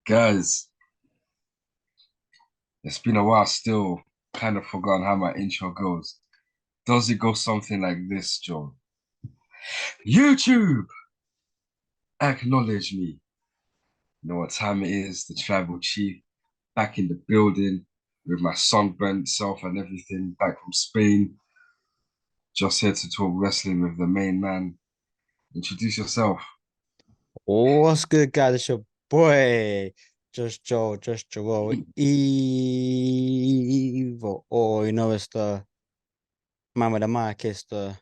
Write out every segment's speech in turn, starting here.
Guys, it's been a while still. Kind of forgotten how my intro goes. Does it go something like this, Joe? YouTube, acknowledge me. You know what time it is? The tribal chief back in the building with my sunburnt self and everything back from Spain. Just here to talk wrestling with the main man. Introduce yourself. What's good, guys? It's your boy, just Joel, Evil. Or it's the man with the mic. It's the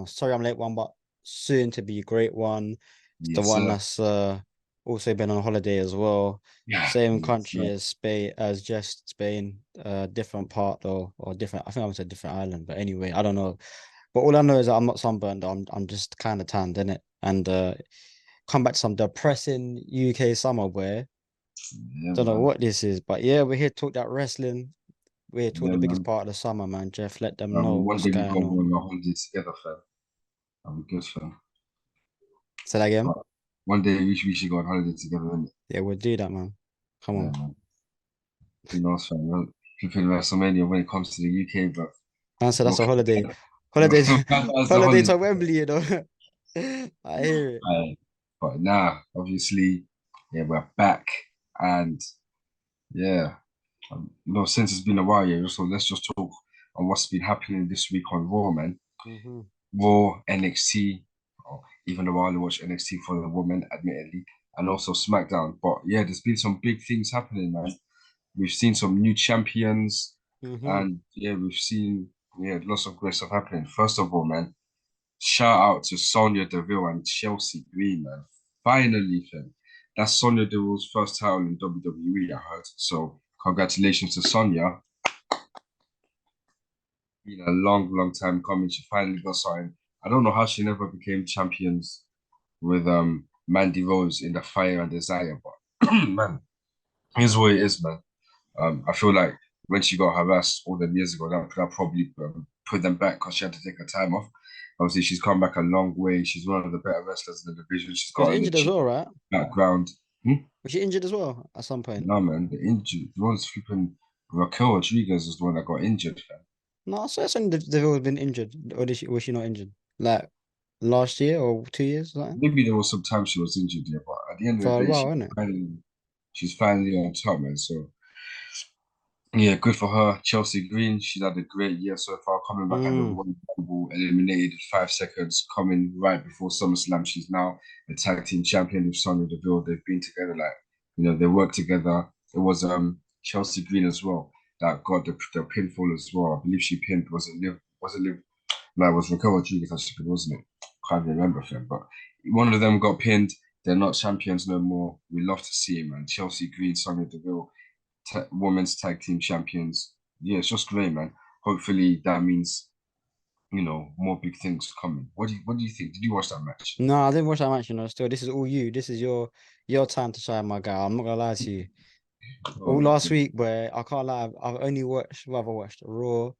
sorry I'm late one, but soon to be a great one. It's the Yes, one sir. that's also been on holiday as well. Yeah, Same yes, country sir. as Spain, as just Spain, different part though, or different. I think I went to a different island, but anyway, I don't know. But all I know is that I'm not sunburned. I'm just kind of tanned in it, and come back to some depressing UK summer where Yeah, don't know man. what this is, but yeah, we're here to talk that wrestling. We're here to talk Yeah, the biggest man. part of the summer, man. Jeff, let them know One what's day we going gotta go on. on a holiday together, fam. I'm good, fam. Say that again. One day we should go on holiday together, innit? Yeah, we'll do that, man. Come Yeah, on. man. Who knows, fam? Flipping WrestleMania when it comes to the UK, bro. Man said We'll that's a holiday. we'll Holiday, count that as a holiday holiday. to Wembley, you know. I hear it. But now, obviously, yeah, we're back. And yeah, since it's been a while, yeah, so let's just talk on what's been happening this week on Raw, man. Hmm. Raw, NXT, or even though I only watch NXT for the women, admittedly, and also SmackDown. But yeah, there's been some big things happening, man. We've seen some new champions, Hmm. and yeah, we've seen lots of great stuff happening. First of all, man, shout out to Sonya Deville and Chelsea Green, man. Finally, fam. That's Sonya Deville's first title in WWE, I heard. So congratulations to Sonya. Been a long, long time coming. She finally got something. I don't know how she never became champions with Mandy Rose in the Fire and Desire, but man, here's what it is, man. I feel like when she got harassed all them years ago, that probably put them back because she had to take her time off. Obviously, she's come back a long way. She's one of the better wrestlers in the division. She's She was got a injured as legit well, right? background. Hmm? Was she injured as well at some point? No, man, the injured. The one's flipping Raquel Rodriguez is the one that got injured, fam. No, so that's when they've always been injured, or was she not injured? Like last year or 2 years, or something? Maybe there was some time she was injured, yeah, but at the end of For the a day, while, isn't it? she's finally on top, man. So yeah, good for her. Chelsea Green, she's had a great year so far, coming back at the Mm. Royal Rumble, eliminated in 5 seconds, coming right before SummerSlam. She's now a tag team champion with Sonya Deville. They've been together, like, they work together. It was Chelsea Green as well that got the pinfall as well. I believe she pinned, was it Liv? No, it was Raquel Rodriguez actually, wasn't it? Can't remember them, but one of them got pinned. They're not champions no more. We love to see it, man. Chelsea Green, Sonya Deville, women's tag team champions. Yeah, it's just great, man. Hopefully that means more big things coming. What do you think? Did you watch that match? No, I didn't watch that match, Still, this is all you. This is your time to shine, my guy. I'm not gonna lie to you. Oh All my last goodness. week, where I can't lie, I've only watched what have I watched? Raw.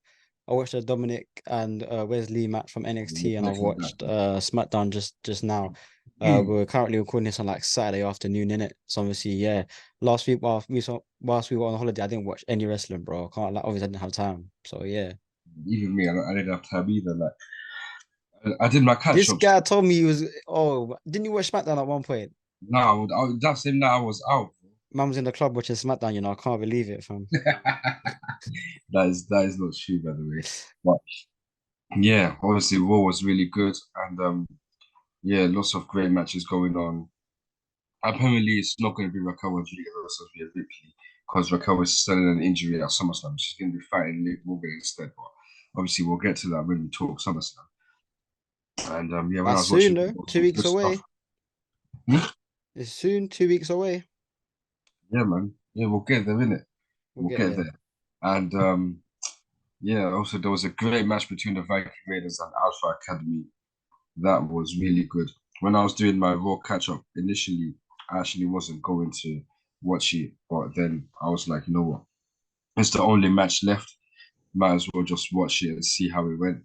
I watched the Dominic and Wesley match from Yeah, NXT, and I've definitely that. watched SmackDown just now. Hmm. We're currently recording this on like Saturday afternoon, innit? So obviously, yeah. Last week whilst we were on holiday, I didn't watch any wrestling, bro. I can't like obviously I didn't have time. So yeah. Even me, I didn't have time either. Like I did my catch This ups. guy told me he was didn't you watch SmackDown at one point? Now that same night I was out. Man was in the club watching SmackDown, I can't believe it, fam. That is not true, by the way. But yeah, obviously Raw was really good, and yeah, lots of great matches going on. Apparently, it's not going to be Raquel Rodriguez versus Rhea Ripley because Raquel is still in an injury at SummerSlam. She's going to be fighting Liv Morgan instead. But obviously, we'll get to that when we talk SummerSlam. And yeah, when I That's was soon watching though. Two some weeks good stuff. away. Hmm? It's soon, 2 weeks away. Yeah, man. Yeah, we'll get there, innit? We'll We'll get get there. there. And yeah, also there was a great match between the Viking Raiders and Alpha Academy. That was really good. When I was doing my Raw catch up, initially, I actually wasn't going to watch it, but then I was like, you know what? It's the only match left. Might as well just watch it and see how it went.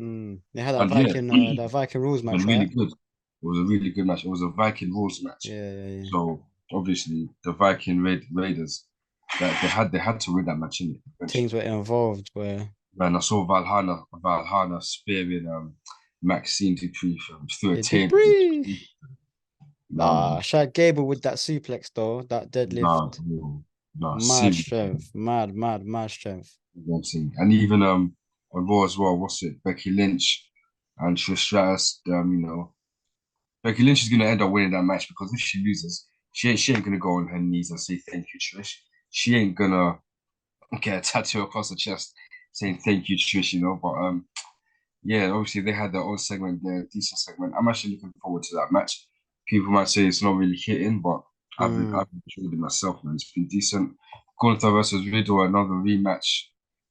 They had that And yeah, Viking rules it was match, really right? good. It was a really good match. It was a Viking rules match. Yeah, yeah, yeah. So obviously the Raiders that they had to win that match in it Things eventually. were involved where Man, I saw Valhalla spearing Maxine Dupree through a it did table. breathe. Nah, man. Shaq Gable with that suplex though, that Nah, deadlift, no, nah, mad serious. strength, mad strength. You know what I'm saying? And even on Raw as well, what's it? Becky Lynch and Trish Stratus, Becky Lynch is gonna end up winning that match because if she loses, she ain't gonna go on her knees and say thank you, Trish. She ain't gonna get a tattoo across the chest saying thank you, Trish, But yeah, obviously they had their own segment there, decent segment. I'm actually looking forward to that match. People might say it's not really hitting, but Mm, I've enjoyed it myself, man. It's been decent. Gunther versus Riddle, another rematch.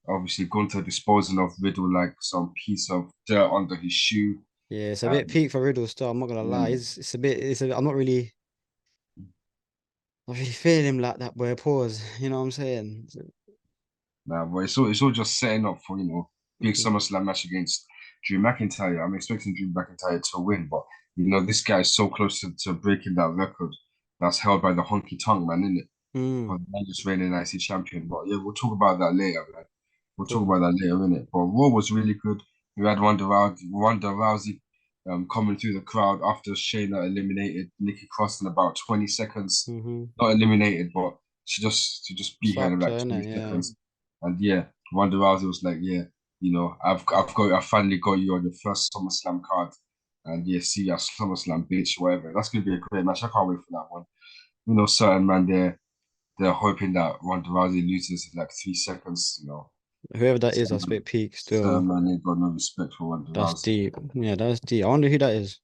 Obviously, Gunther disposing of Riddle like some piece of dirt under his shoe. yeah, it's a bit Um, peak for Riddle still. I'm not gonna lie. yeah, I'm not really feeling him like that, boy. Pause. You know what I'm saying? nah, but it's all just setting up for big Mhm. SummerSlam match against Drew McIntyre. I'm expecting Drew McIntyre to win, but this guy is so close to breaking that record that's held by the honky tonk man, isn't it? Mm, For the longest reigning IC champion. But yeah, we'll talk about that later, man. We'll talk cool. about that later, innit? But Raw was really good. We had Ronda Rousey coming through the crowd after Shayna eliminated Nikki Cross in about 20 seconds. Mm-hmm. Not eliminated, but she just beat her in Sucked like her, 20 innit? Yeah. seconds. And yeah, Ronda Rousey was like, yeah, I finally got you on your first SummerSlam card. And yeah, see you at SummerSlam, bitch, whatever. That's gonna be a great match. I can't wait for that one. Certain man there they're hoping that Ronda Rousey loses in like 3 seconds. Whoever that is, Certain that's a man, bit peak still. certain man ain't got no respect for Ronda That's Rousey. deep. Yeah, that's deep. I wonder who that is.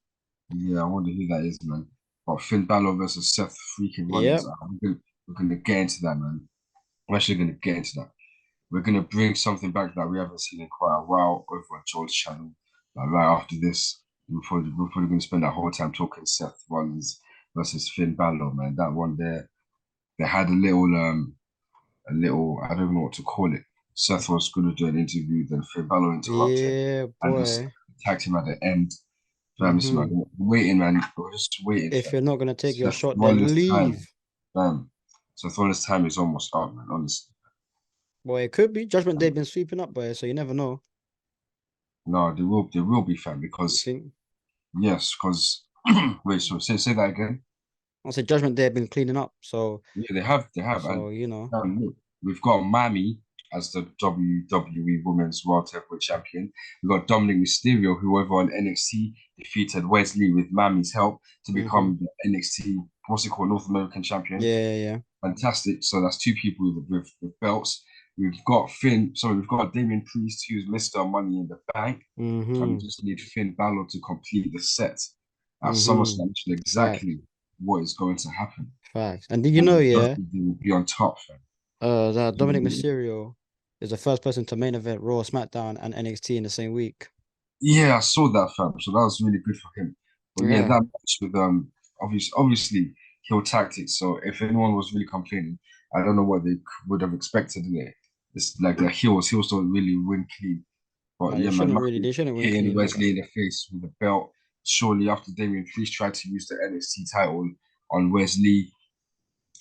Yeah, I wonder who that is, man. But Finn Balor versus Seth freaking Rollins, Yep. we're gonna get into that, man. We're actually gonna get into that. We're gonna bring something back that we haven't seen in quite a while over on George's channel. Like right after this, we're probably gonna spend that whole time talking Seth Rollins versus Finn Balor, man. That one there, they had a little, I don't know what to call it. Seth was going to do an interview, then Finn Balor interrupted Yeah, and just boy. attacked him at the end. Fam, listen, Mm-hmm. man, waiting, man. We're just waiting, If fam. you're not gonna take your Seth shot, then Rollins' time, leave. fam. Seth Rollins' time is almost up, man, honestly. Boy, it could be. Judgment Day been sweeping up, boy, so you never know. No, there will be, fam, You because, think? yes, because, wait, so say that again. I said Judgment Day been cleaning up, Yeah, they have, and so you know. look, we've got Mami as the WWE Women's World Heavyweight Champion. We've got Dominic Mysterio, who over on NXT defeated Wesley with Mami's help to Mm-hmm. become the NXT, what's it called, North American Champion. Yeah. Fantastic. So that's two people with belts. We've got Damian Priest, who's Mr. Money in the Bank, and we Mm-hmm. just need Finn Balor to complete the set at Mm-hmm. SummerSlam, which is Fact. exactly what is going to happen. Facts. And did you And know, the yeah, judges will be on top, fam. that Dominic Mysterio is the first person to main event Raw, SmackDown, and NXT in the same week. Yeah, I saw that, fam. So that was really good for him. But yeah, Yeah. that match with obviously heel tactics. So if anyone was really complaining, I don't know what they would have expected in it. It's like the heels don't really win clean. But No, yeah, man, they shouldn't win hitting clean. Wesley in the face with the belt. Shortly after Damian Priest tried to use the NXT title on Wesley,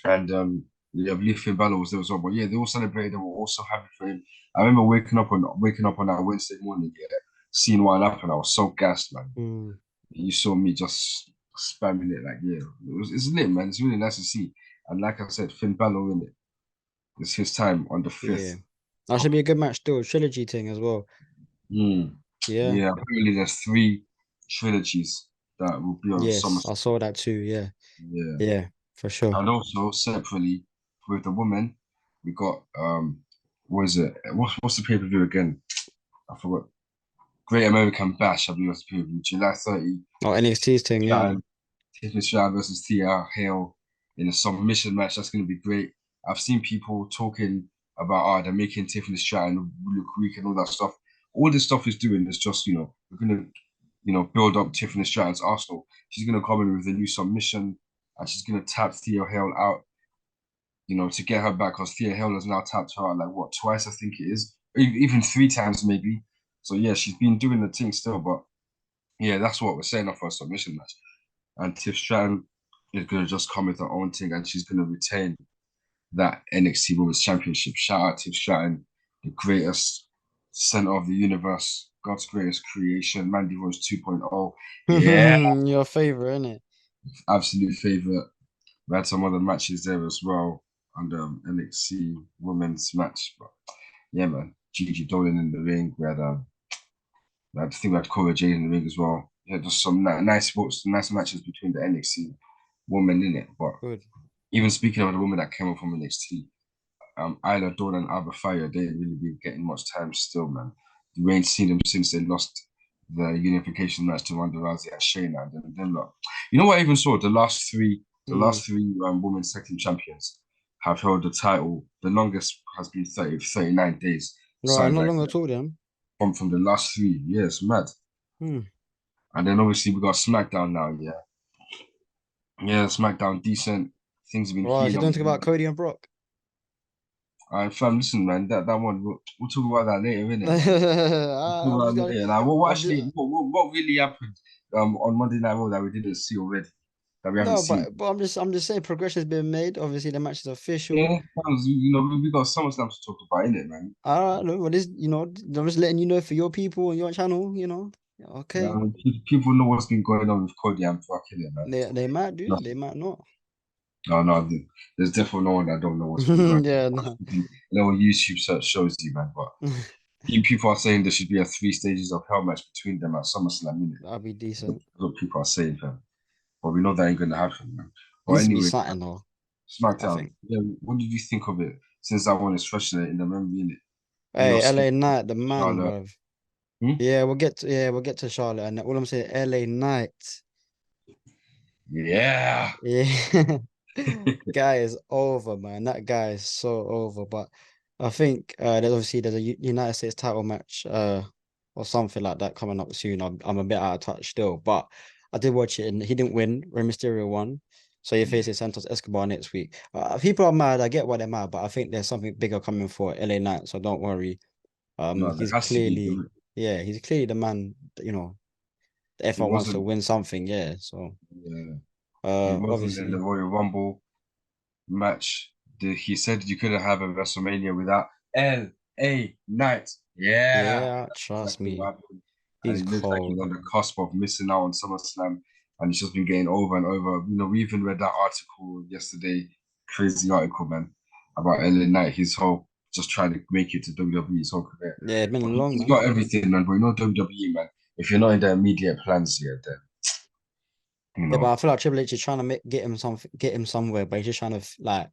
and yeah, I believe Finn Balor was there as well. But yeah, they all celebrated and were also happy for him. I remember waking up on that Wednesday morning, yeah, seeing what happened. I was so gassed, man. Mm, You saw me just spamming it like, yeah, it's lit, man. It's really nice to see. And like I said, Finn Balor in it. It's his time on the yeah. fifth. That should be a good match still. Trilogy thing as well. Mm. Yeah. Yeah, apparently there's three trilogies that will be on Yes, I SummerSlam. saw that too. Yeah. Yeah. Yeah, for sure. And also separately with the women, we got what is it? What's the pay-per-view again? I forgot. Great American Bash, I believe was the pay-per-view. July 30. Oh, NXT's thing, yeah. Tiffany Stratton versus Thea Hale in a submission match. That's going to be great. I've seen people talking about, they're making Tiffany Stratton look weak and all that stuff. All this stuff is doing is just, we're going to, build up Tiffany Stratton's arsenal. She's going to come in with a new submission and she's going to tap Thea Hale out, to get her back because Thea Hale has now tapped her out like what, twice, I think it is, even 3 times maybe. So yeah, she's been doing the thing still, but yeah, that's what we're saying off her submission match. And Tiff Stratton is gonna just come with her own thing, and she's gonna retain that NXT Women's Championship. Shout out to shouting the greatest center of the universe, God's greatest creation, Mandy Rose 2.0. Yeah, Your favorite, innit? absolute favorite. We had some other matches there as well on the NXT Women's match. But yeah, man, Gigi Dolan in the ring. I think we had Cora Jade in the ring as well. Yeah, just some nice sports, nice matches between the NXT women in it. But Good. even speaking of the women that came up from NXT, Isla Dawn and Alba Fire, they ain't really been getting much time still, man. We ain't seen them since they lost the unification match to Ronda Rousey and Shayna. And then look, you know what? I even saw the Mm. last three women's tag team champions have held the title. The longest has been 39 days. Right, Signed not like long at all then. from the last three. Yeah, it's mad. Hmm. And then obviously we got SmackDown now. Yeah, yeah, SmackDown decent. Things have been Right, heating you up. don't think about Cody and Brock? All right, fam, listen, man. That one we'll talk about that later, innit, man. Talk I'm about just that gonna, later. Like, what I'm just, actually what really happened on Monday Night Raw that we didn't see already that we haven't no, seen? but I'm just saying progression's been made. Obviously, the match is official. Yeah, fam, we got so much time to talk about, innit, man. I don't know, but this, I'm just letting you know for your people and your channel. Okay, People know what's been going on with Cody and Brock, innit, man. they might do, Just, they might not. no, there's definitely no one that don't know what's been going Yeah, on. no. Little YouTube search shows you, man. But people are saying there should be a three stages of hell match between them at SummerSlam, innit? That'd be That's decent. what people are saying, fam. But we know that ain't gonna happen, man. But Needs to be anyway, something though, I SmackDown. think. Yeah, what did you think of it? Since that one is fresh in the memory, innit? Io Hey, Sky, LA Knight, the man, Charlotte. bruv. Hmm? Yeah, we'll get to Charlotte, and all I'm saying, LA Knight. Yeah. Yeah, guy is over, man. That guy is so over. But I think there's a United States title match or something like that coming up soon. I'm a bit out of touch still, but I did watch it and he didn't win. Rey Mysterio won, so he Yeah. faces Santos Escobar next week. People are mad. I get why they're mad, but I think there's something bigger coming for LA Knight. So don't worry. No, there He's has to be. clearly yeah, he's clearly the man. If He I wants to wasn't. win something, yeah. So Yeah, he wasn't in the obviously. Royal Rumble match. He said you couldn't have a WrestleMania without L.A. Knight. Yeah, Yeah, that's trust exactly what me. happened. And He's it looks like he's cold. on the cusp of missing out on SummerSlam, and it's just been getting over and over. We even read that article yesterday, crazy article, man, about L.A. Knight. His whole just trying to make it to WWE, his whole career. Yeah, it's But been long, he's man. got everything, man. But WWE, man, if you're not in the immediate plans here, then you Yeah, but I know, feel like Triple H is trying to get him somewhere, but he's just trying to like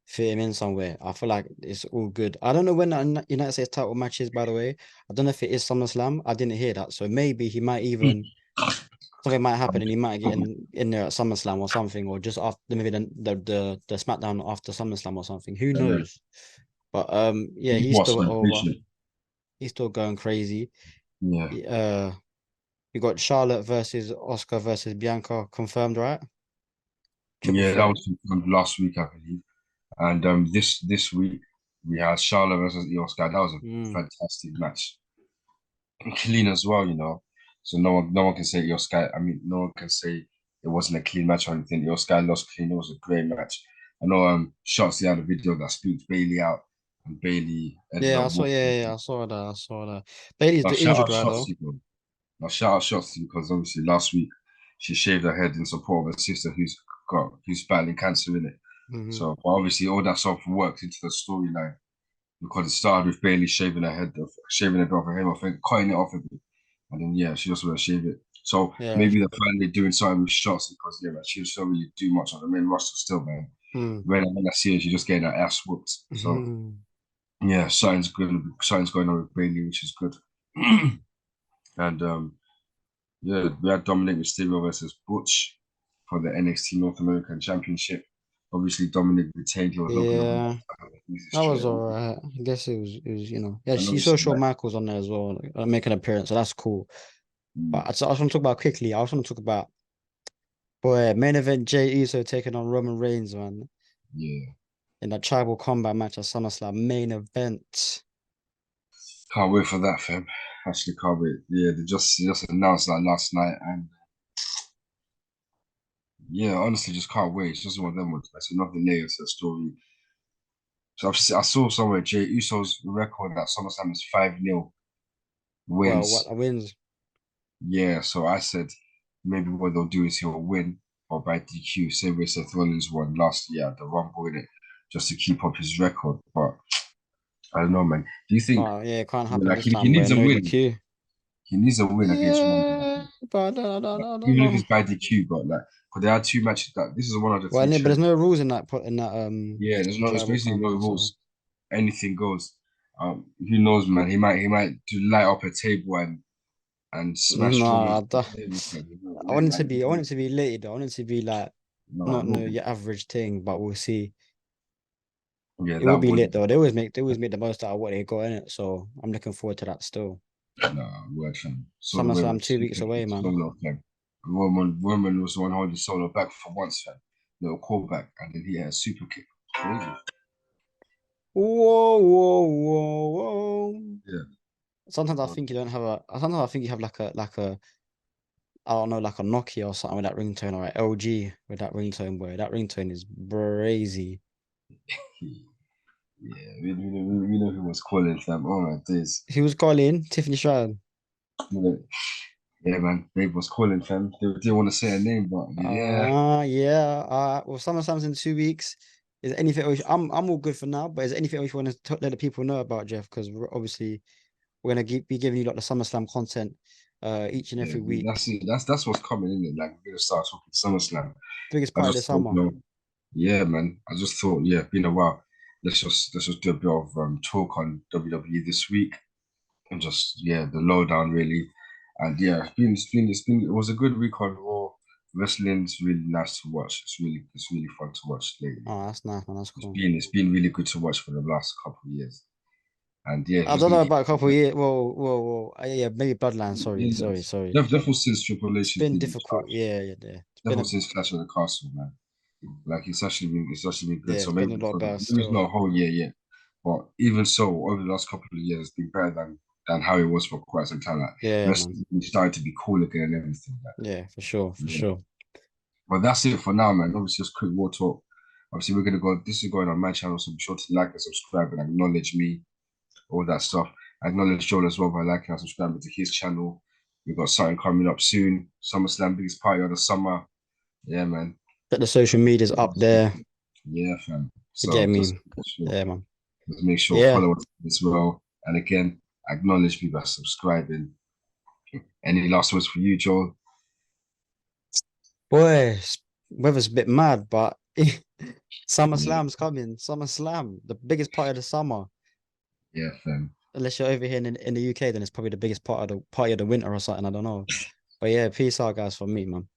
fit him in somewhere. I feel like it's all good. I don't know when that United States title match is, by the way. I don't know if it is SummerSlam. I didn't hear that, so maybe he might even something might happen and he might get in there at SummerSlam or something, or just after maybe the SmackDown after SummerSlam or something. Who yeah, knows? But yeah, he's people are still so over. impatient. He's still going crazy. Yeah. Uh, you got Charlotte versus Oscar versus Bianca confirmed, right? Triple Yeah, that threat. was confirmed last week, I believe. And this week we had Charlotte versus Io Sky. That was a Mm. fantastic match. Clean as well, you know. So no one can say Io Sky. I mean, no one can say it wasn't a clean match or anything. Io Sky lost clean. It was a great match. I know Shotzi had a video that speaks Bailey out, and Bailey ended Yeah, I up saw. walking. Yeah, I saw that. I saw that. Bailey's Now shout injured, out right? Though. Shotzi, bro. Now shout out Shotzi because obviously last week she shaved her head in support of her sister who's battling cancer in it. Hmm. So but obviously all that stuff worked into the storyline because it started with Bailey shaving it off her hair, I think, cutting it off a bit, and then yeah, she just want to shave it. So Yeah. maybe they're finally doing something with Shotzi because yeah, man, she doesn't really do much on the main roster still, man. Mm. When I see her, she's just getting her ass whooped. So yeah, something's going on with Bailey, which is good. And yeah, we had Dominic Mysterio versus Butch for the NXT North American Championship. Obviously, Dominic retained. He was not going to win Yeah, that time. He's that was straight all away. right. I guess it was. Yeah, And she saw obviously, Shawn like, Michaels on there as well, like, making an appearance, so that's cool. But mm, I just want to talk about quickly. I just want to talk about boy main event Jay Uso taking on Roman Reigns, man, yeah, in the tribal combat match at SummerSlam main event. can't wait for that, fam. Actually, can't wait. Yeah, they just announced that last night, and Yeah, honestly, just can't wait. It's just one of them ones. It's another layer to the story. So I saw somewhere Jay Uso's record at SummerSlam is 5-0 Well, what wins. wins? Yeah, so I said maybe what they'll do is he'll win or by DQ, same way Seth Rollins won last year at the Rumble in it, just to keep up his record. But I don't know, man. Do you think It can't happen like this he time where needs a no win? DQ. He needs a win against Roman, Yeah, but I don't even if know. it's by DQ. But like, because there are two matches that this is one of the Well, three but there's champions. no rules in that Yeah, there's no, there's tribal basically no council. So rules. Anything goes. Who knows, man? He might do light up a table and smash no, Roman. I, don't- I want it to Like, be. I want it to be late though. I want it to be like no, it not will no be. your average thing, but we'll see. Yeah, It will that be would. lit though. They always make the most out of what they got in it. So I'm looking forward to that still. No, word fam. Solo SummerSlam Roman, 2 weeks away, man. solo fam. Roman was the one holding solo back for once, fam. Little callback, and then he had a super kick. Crazy. Whoa, whoa, whoa, whoa. Yeah. Sometimes I Well, think you don't have a. Sometimes I think you have like a I don't know like a Nokia or something with that ringtone or an LG with that ringtone, boy. That ringtone is crazy. yeah, we know who was calling, fam. Oh my days. He was calling Tiffany Stratton. Yeah, man. Babe was calling, fam. They didn't want to say her name, but yeah. Yeah. Well, SummerSlam's in 2 weeks. Is there anything else? I'm all good for now, but is there anything else you want to let the people know about, Jeff? Because obviously we're gonna be giving you like the SummerSlam content each and Yeah, every week. that's it. That's what's coming in it. Like we're gonna start talking SummerSlam. Biggest I part of the just thought, summer. yeah, man. I just thought, yeah, been a while. Let's just do a bit of talk on WWE this week and just yeah, the lowdown really. And yeah, it was a good week on Raw. Wrestling's really nice to watch. It's really fun to watch lately. Oh, that's nice, man. That's It's cool. been it's been really good to watch for the last couple of years. And yeah, I just don't gonna know keep about a couple of years. Whoa. Yeah, maybe Bloodline. Sorry. definitely since Triple It's H has been been in difficult. charge. Yeah. It's been Definitely a since Clash of the Castle, man. Like it's actually been good. yeah. So It's been maybe a lot better maybe it's not still. a whole year yet, but even so, over the last couple of years, it's been better than how it was for quite some time. Like Yeah, man. wrestling started to be cool again and everything. Like, Yeah, for sure, for yeah. sure. But that's it for now, man. Obviously, just quick war talk. Obviously, we're gonna go. This is going on my channel, so be sure to like and subscribe and acknowledge me, all that stuff. Acknowledge Joel as well by liking and subscribing to his channel. We've got something coming up soon. SummerSlam, biggest party of the summer. Yeah, man. But the social media's up there. Yeah, fam. You get So just me? make sure, Yeah, man. just make sure Yeah. follow us as well. And again, acknowledge me by subscribing. Any last words for you, Joel? Boy, weather's a bit mad, but Yeah, SummerSlam's coming. SummerSlam, the biggest part of the summer. yeah, fam. Unless you're over here in the UK, then it's probably the biggest part of the winter or something. I don't know. But yeah, peace out, guys, from me, man.